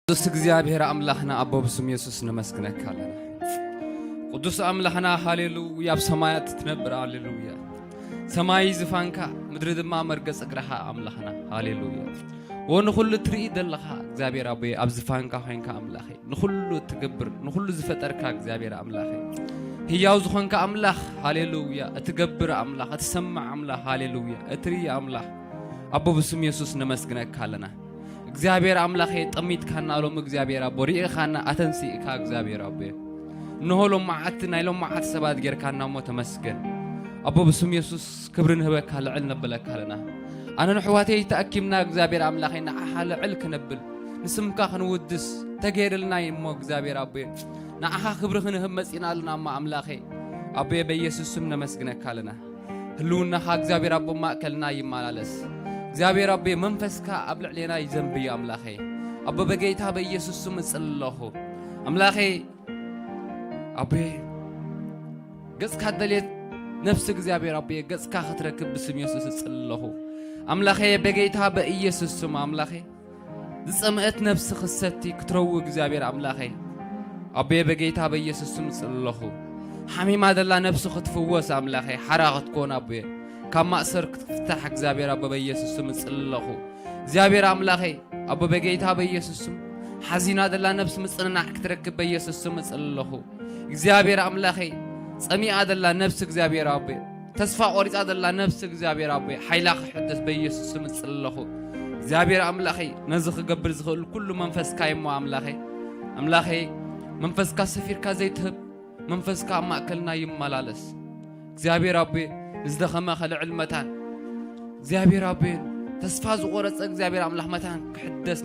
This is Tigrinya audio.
ቅዱስ እግዚአብሔር አምላክና አቦ በስም ኢየሱስ ነመስግነክ አለና ቅዱስ አምላክና ሃሌሉያ በሰማያት ትነብር ሃሌሉያ ሰማይ ዝፋንካ ምድር ድማ መርገጽ እግረኻ አምላክና ሃሌሉያ ወንኹሉ ትርኢ ደለኻ እግዚአብሔር አቦ ኣብ ዝፋንካ ኮይንካ አምላኽ ንኹሉ ትገብር ንኹሉ ዝፈጠርካ እግዚአብሔር አምላኽ ህያው ዝኾንካ አምላኽ ሃሌሉያ እትገብር አምላኽ እትሰማዕ አምላኽ ሃሌሉያ እትርኢ አምላኽ አቦ በስም ኢየሱስ ነመስግነክ አለና እግዚአብሔር አምላኬ ጥሚት ካናሎም እግዚአብሔር አቦ ሪኢኻና አተንሲኢካ እግዚአብሔር አቦ ነሆሎም ማዓት ናይሎም ማዓት ሰባት ጌርካና ሞ ተመስገን አቦ በስም ኢየሱስ ክብርን ህበካ ልዕል ነብለካለና አነ ንሕዋተይ ተአኪምና እግዚአብሔር አምላኬና አሐልዕል ከነብል ንስምካ ክንውድስ ተገይርልና ይሞ እግዚአብሔር አቦ ናአኻ ክብር ክንህብ መጺናልና ማ አምላኬ አቦ በኢየሱስ ስም ነመስግነካለና ህልውናኻ እግዚአብሔር አቦ ማእከልና ይማላለስ እግዚአብሔር አቦ መንፈስካ አብልዕሌና ይዘንብይ አምላኬ አቦ በጌታ በኢየሱስ ስም ጸልለሁ አምላኬ አቦ ገጽካ ደሌት ነፍስ እግዚአብሔር አቦ ገጽካ ክትረክብ በስም ኢየሱስ ጸልለሁ አምላኬ በጌታ በኢየሱስ ስም አምላኬ ዝጸምአት ነፍስ ክሰቲ ክትረው እግዚአብሔር አምላኬ አቦ በጌታ በኢየሱስ ስም ጸልለሁ ሐሚማ ደላ ነፍስ ክትፍወስ አምላኬ ሓራኸት ኮና አቦ كما أسر فتح እግዚአብሔር አቦ በኢየሱስ ስም ጸልለሁ እግዚአብሔር አምላኬ አቦ በጌታ በኢየሱስ ስም ሐዚና ደላ ነፍስ ምጽናዕ ክትረክብ በኢየሱስ ስም ጸልለሁ እግዚአብሔር አምላኬ ጸሚዓ ደላ ነፍስ እግዚአብሔር አቦ ተስፋ ቆሪጻ ደላ ነፍስ እግዚአብሔር አቦ ኃይላ ክሕደስ በኢየሱስ ስም ጸልለሁ እግዚአብሔር አምላኬ ነዝ ክገብር ዝኽእል ኩሉ መንፈስካ ይሞ አምላኬ መንፈስካ ሰፊርካ ዘይትህብ መንፈስካ ማእከልና ይመላለስ እግዚአብሔር አቦ نزدخما خلع المتان እግዚአብሔር አቦ ተስፋ ዝቆረጸ እግዚአብሔር አምላክ መታን ክሕደስ